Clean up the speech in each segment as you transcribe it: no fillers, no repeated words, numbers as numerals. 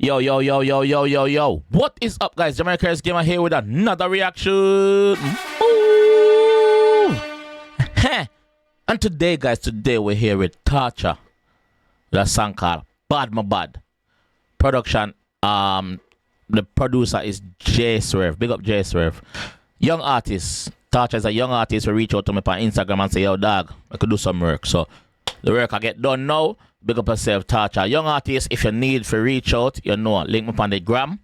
Yo, yo, yo, yo, yo, yo, yo. What is up, guys? JAMAICA'S gamer here with another reaction. Ooh. And today, guys, we're here with Tawcha. The song called Bad My Bad. Production, the producer is 𝐑𝐄𝐂𝐓𝐈𝐎𝐍. Big up 𝐑𝐄𝐂𝐓𝐿. Young artist. Tawcha is a young artist who reach out to me on Instagram and say, yo, dog, I could do some work. So the work I get done now. Big up yourself, Tawcha. Young artist, if you need to reach out, you know, link me on the gram.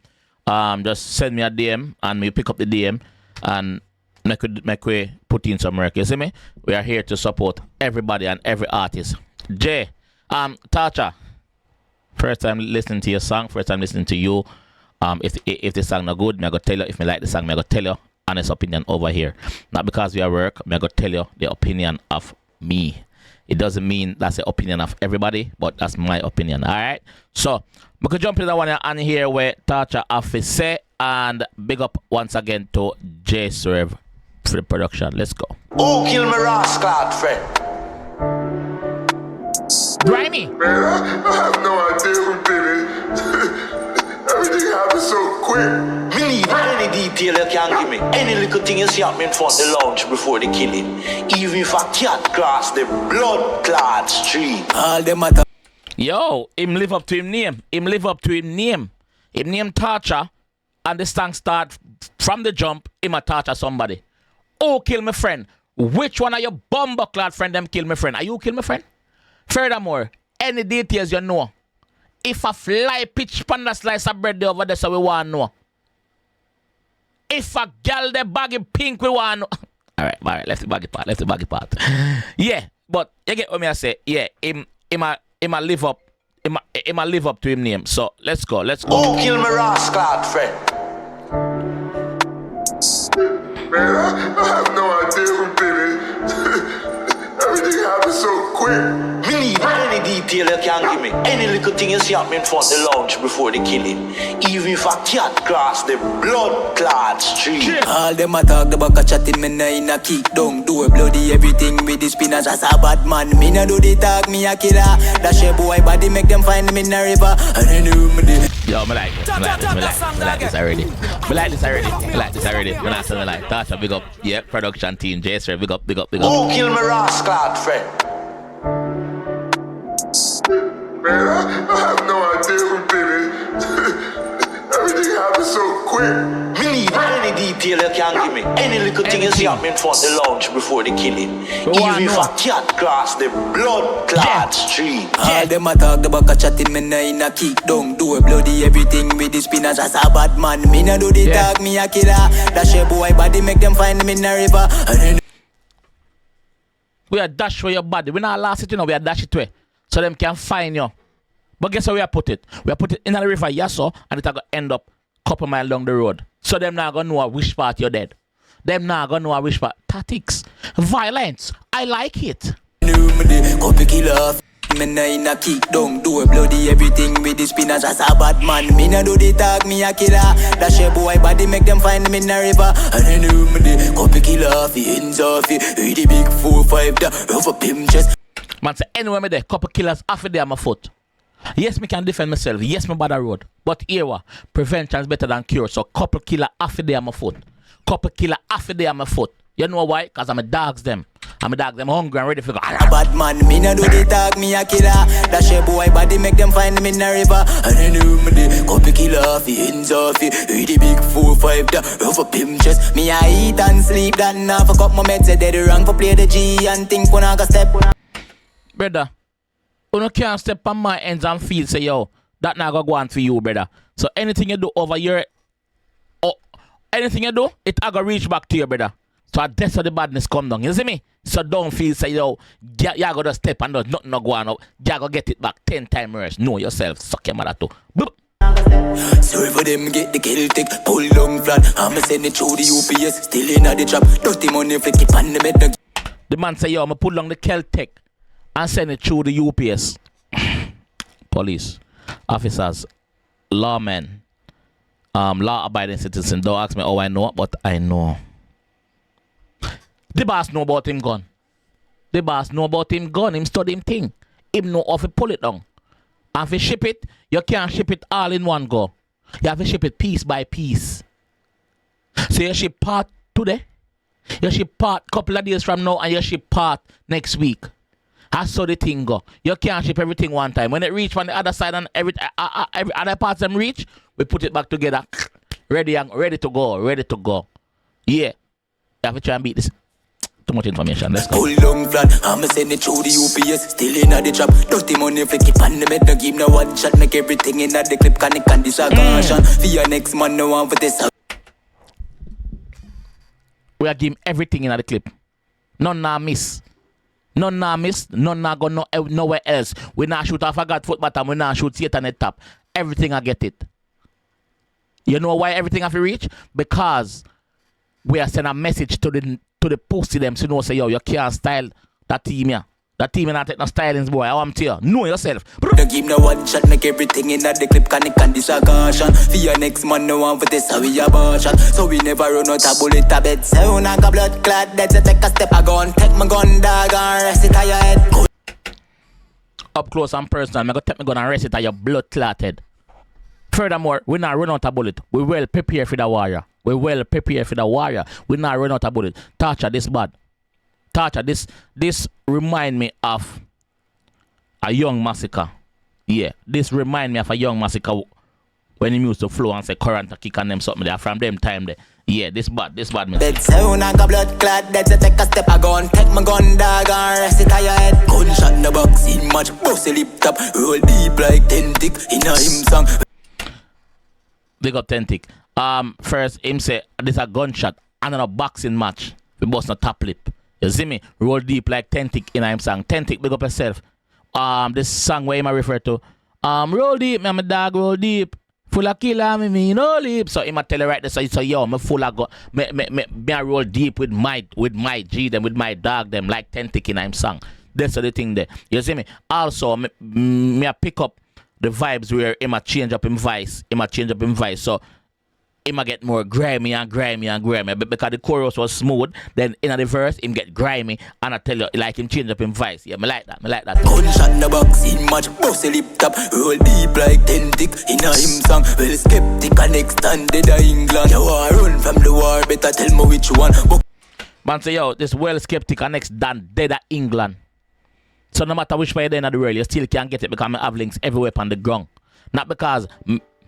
Just send me a DM and me pick up the DM and make we put in some work. You see me? We are here to support everybody and every artist. Tawcha, first time listening to your song, first time listening to you. If the song not good, me go tell you. If me like the song, me go tell you honest opinion over here. Not because we are work, me go tell you the opinion of me. It doesn't mean that's the opinion of everybody, but that's my opinion. All right. So we could jump in the one on here where Tawcha have to say, and big up once again to 𝐑𝐄𝐂𝐓𝐿 for the production. Let's go. Oh, kill me rascal, friend. Grimy. Man, I have no idea who did it. Everything happened so quick. Me need any detail you can give me. Any little thing you see happening from the lounge before the killing. Even if a cat cross the blood-clad street. All them matter. Yo, him live up to him name. Him live up to him name. Him name Tawcha, and the song start from the jump. Him a Tawcha somebody. Oh, kill my friend. Which one of your bumper-clad friend them kill my friend? Are you kill my friend? Furthermore, any details you know. If a fly pitch panda slice of bread over there, so we want to know. If a girl the baggy pink, we want to know. Alright, left the baggy part. Yeah, but you get what me I say. Yeah, him a live up to him name. So let's go. Oh, kill me rascal, friend. Man, I have no idea who did it. Everything happened so quick. Me need any detail you can give me. Any little thing you see happening from the lounge before the killing. Even if a cat cross the blood-clad street. Yeah. All them a talk about a chatting, me nah in a kick down. Do a bloody everything with the spinach as a bad man. Me nah do the talk, me a killer. That shit boy body make them find me in a river. And then you me the. Yo, me like this already. When I say me like Tawcha, big up, yeah, production team, 𝐑𝐄𝐂𝐓𝐿, big up. Oh, kill me rascal, friend. Man, I have no idea who did it. Everything happened so quick. Me need any detail you can give me. Any little thing you see happening from the lounge before the killing. Even if a cat cross the blood-clad street. All them a talk about a chatting, me nah in a kick down. Do a bloody everything with the spinach as a bad man. Me nah do the talk, me a killer. That shit boy body make them find me in a river. And then We are dash for your body. We not last it, you know, we are dash it way. So them can find you. But guess where we are put it? We are put it in the river, Yasso, and it's going to end up a couple miles down the road. So them not going to know which part you're dead. Them not going to know which part. Tactics. Violence. I like it. copy killer. Me nah in a kick down. Do a bloody everything with the spinach as a bad man. Me nah do the talk, me a killer. That shit boy body make them find me in a river. And then you me the copy killer. Fi ends off it. The big 4-5 da. Over pimp chest. Man say anywhere me there, couple killers half a day on my foot. Yes, me can defend myself. Yes, me bad a road. But here, prevention is better than cure. So couple killer half a day on my foot. Couple killer half a day on my foot. You know why? Because I'm a dogs them. I'm a dog them hungry and ready for go. A bad man, me nah do the talk, me a killer. That shit boy body make them find me in a river. And then you me the copy killer. Fi ends off it. The big 4-5 da. Over pimp chest. Me a eat and sleep. That now fuck up my meds. Say they wrong for play the G and think when I go step. Brother, you can't step on my ends and feel say, yo, that not gonna go on for you, brother. So anything you do over here, anything you do, it gonna reach back to you, brother. So that's how the badness come down. You see me? So don't feel say, yo, you gotta step and nothing not go on up. You gotta get it back 10 times worse. Know yourself. Suck your mother too. Boop. Sorry for them get the 𝐑𝐄𝐂𝐓𝐿 pull down flat. I'ma send it through the UPS. Still in the trap. Dirty money flick it on the bed. The man say, yo, I'ma pull down the 𝐑𝐄𝐂𝐓𝐿 and send it through the UPS. Police, officers, lawmen, law-abiding citizens. Don't ask me how I know, but I know. The boss know about him gun. The boss know about him gun. Him study him thing. Him know how to pull it down. And if you ship it, you can't ship it all in one go. You have to ship it piece by piece. So you ship part today, you ship part couple of days from now, and you ship part next week. That's how the thing go. You can't ship everything one time. When it reach from the other side and every other parts them reach, we put it back together. Ready to go. Yeah. You have to try and beat this. Too much information. Let's go. Pull long flat, I'ma send it through the UPS. Still in the trap. Dirty money flick it on the med. No give no one shot. Make everything in the clip. Can this a caution. For your next man, no one for this. We are giving everything in the clip. None nah miss. None nah go nowhere else. We not shoot off a God foot bottom. We not shoot Satan at top. Everything I get it. You know why everything have to reach? Because we are sending a message to the pussy them, so you know, say, yo, you can't style that team here. That team not take no stylings, boy. I want to you. Know yourself. No give no one shot, make everything in the clip. Can this a caution. For your next man, no one for this, how we a shot. So we never run out a bullet a bed. So when I got blood clot, that's a take a step. I go and take my gun, dog, and rest it on your head. Up close and personal, I'm going to take my gun and rest it on your blood clotted. Furthermore, we not run out a bullet. We well prepare for the warrior. We not run out a bullet. Tawcha, this bad. Tawcha, this remind me of a young massacre. Yeah, this remind me of a young massacre when he used to flow and say current kick on them something there from them time there. Yeah, this bad me. That's how I got blood clot, that's a take a step. I go and take my gun, dog, and rest it on your head. Gunshot in the box, in match, bust a lip top. Roll deep like 10 tick in a hymn song. Big up 10 tick. First, him say, this a gunshot and a boxing match. We bust no top lip. You see me? Roll deep like 10 tick in a hymn song. 10 tick, big up yourself. This song where him I refer to. Roll deep, me dog, roll deep. Full of killer, me no leap. So him a tell you right there, so yo, me full of go. Me I roll deep with my G them, with my dog them, like 10 tick in a hymn song. That's the thing there. You see me? Also, me I pick up the vibes where him a change up him voice. So him a get more grimy because the chorus was smooth. Then in the verse him get grimy, and I tell you like him change up him voice. Yeah, me like that. Gunshot in the box, in match, bust a lip top. Roll deep like 10 tick in a hymn song. Well skeptic and extended to England. You are run from the war, better tell me which one. Man say yo, this well skeptic and next done dead at England. So no matter which way you're in the world, you still can't get it because I have links everywhere on the ground. Not because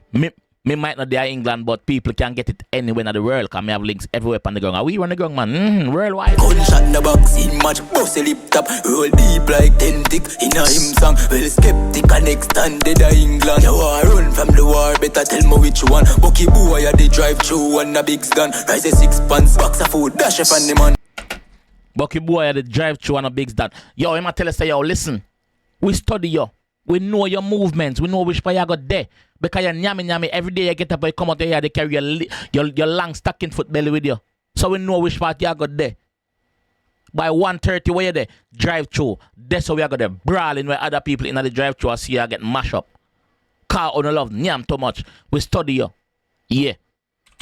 me might not be in England, but people can get it anywhere in the world because I have links everywhere on the ground. Are we on the ground, man? Worldwide. Gunshot in the box, in match, bust a lip top. Roll deep like 10 tick in a hymn song. Well skeptic and extended to England. You are run from the war, better tell me which one. Bucky boy at the drive-thru and a big gun. Rise a 6 pants, box of food, dash up on the man. Bucky boy at the drive-thru and a big stand. Yo, him a tell us, say, yo, listen. We study you. We know your movements. We know which part you got there. Because you're nyami every day you get up and come out here, they carry your long stocking foot belly with you. So we know which part you got there. By 1:30 where you there, drive-thru. That's how we are got there brawling where other people in the drive-thru see you get mashed up. Car on the love, nyam too much. We study you. Yeah.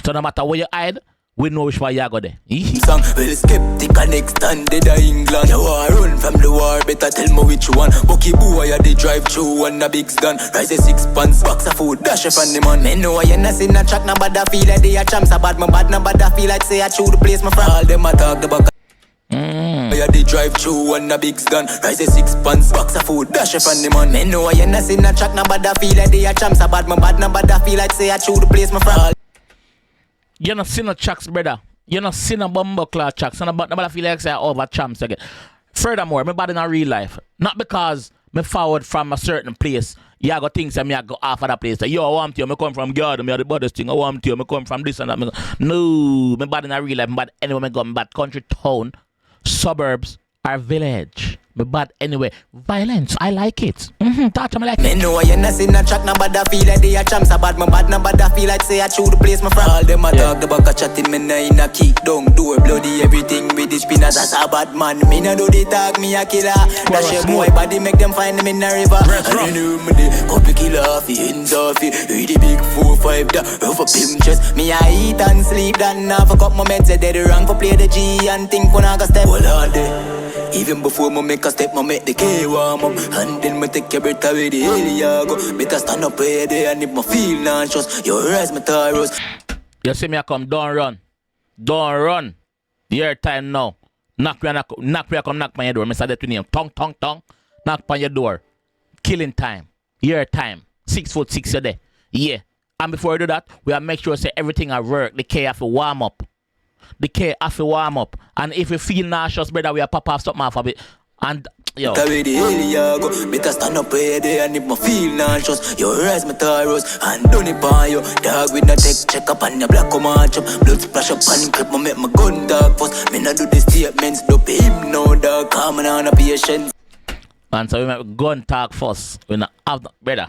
So no matter where you hide, we know which way you go there. Song well skeptic and extended to England. You are run from the war, better tell me which one. Bucky boy at the drive-thru and a big gun. Rise a 6 pants, box of food, dash up on the man. Me know I not seen a track, no bad feel like they a champs. A bad, my bad, no bad feel like say I chew the place my friend. All them a talk the back. I the drive-thru and a big gun. Rise a 6 pants, box of food, dash up on the man. Me know I not seen a track, no bad feel like they a champs. A bad, my bad, no bad feel like say I chew the place my friend. You not see no tracks, brother. You not see no bumbo clad tracks. Nobody feel like say over champs again. Furthermore, me bad in a real life. Not because me forward from a certain place. You got things that me I go off of that place. Yo, I want you. Me come from God. Me are the baddest thing. I want you. Me come from this and that. No, me bad in a real life. Me bad anywhere me go. Me bad country, town, suburbs, or village. Me bad anyway. Violence, I like it. Tawcha, me like it. Me know I not seen a track, no bad feel like they a champs. A bad, my bad, no bad feel like say I chew the place my friend. All them a talk, the back a chatting, me nah in a kick down door. Bloody everything with the spinner. spinners as a bad man. Me no do the talk, me a killer. Dash a boy body, make them find them in the river. And you know me the couple killer off the ends off it. With the big 4-5 da, rough up him chest. Me a eat and sleep, then I fuck up my meds. Say they the wrong for play the G and think when I got step. Well all day. Even before me make a step, me make the K warm up. And then me take your breath away the hell ya go. Better stand up here there and if me feel nauseous, you rise my taros. You see me I come, don't run. Don't run. Your time now. Knock me, come knock on your door. Mr. That name. Tongue. Knock on your door. Killing time. Your time. 6'6" you're there. Yeah. And before you do that, we have to make sure say everything at work. The K have to warm up. And if you feel nauseous, brother, we have pop off something off of it. And yo. Better stand up here there and if me feel nauseous, you rise my taros and done it by you. Dog with no tech check up and the black come match up. Blood splash up and clip me make my gun dog first. Me not do the statements, don't pay him no dog. Calm on a patience. And so we make gun talk first. We not have no, brother.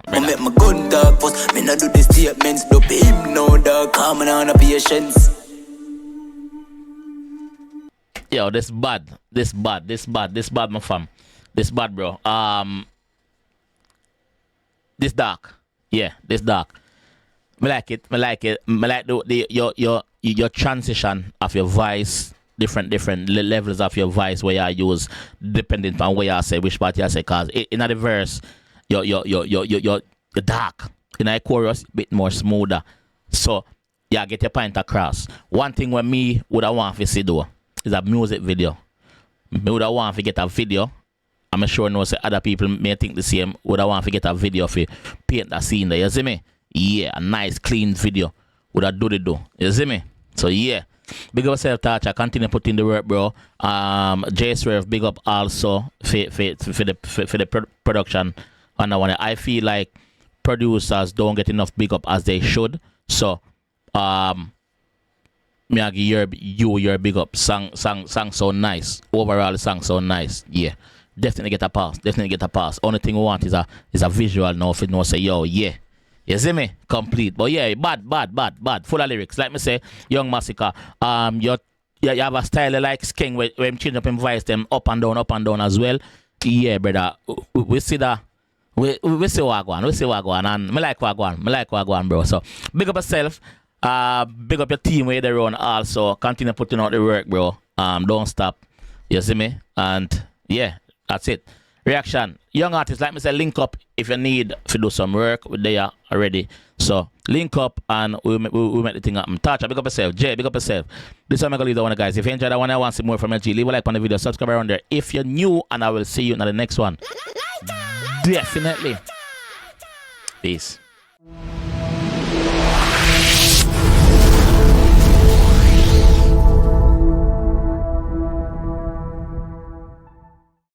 I make my gun talk first. Me not do the statements, don't pay him no dog. Calm on a patience. Yo, this bad, my fam. This bad, bro. This dark. Yeah, this dark. Me like it. Me like your transition of your voice, different levels of your voice where you use depending on where you say which part you say. Cause in the verse, you're dark. In the chorus, a bit more smoother. So yeah, get your point across. One thing where me would I want to see though is a music video. Me would I want to get a video. I'm sure no say other people may think the same. Would I want to get a video for paint that scene there? You see me? Yeah, a nice clean video. Would I do the do? You see me? So yeah. Big up yourself, Tawcha. Continue putting the work, bro. JAMAICA'S, big up also for the production on that one. I feel like producers don't get enough big up as they should. So me I give your big up. Song so nice. Overall, the song so nice. Yeah. Definitely get a pass. Only thing we want is a visual now. If you know say yo, yeah. You see me? Complete. But yeah, bad. Full of lyrics. Like me say, Young Massacre. You have a style like King where him change up him voice them up and down as well. Yeah, brother. We see that. We see Wagwan. And me like Wagwan, bro. So big up yourself. Big up your team where they run also. Continue putting out the work, bro. Don't stop. You see me? And yeah, that's it. Reaction. Young artists, like me say, link up if you need to do some work. They are already. So link up and we make the thing happen. Tawcha, big up yourself. Jay, big up yourself. This is how I'm gonna leave that one, guys. If you enjoyed that one, I want to see more from LG. Leave a like on the video, subscribe around there. If you're new, and I will see you in the next one. Definitely. Peace.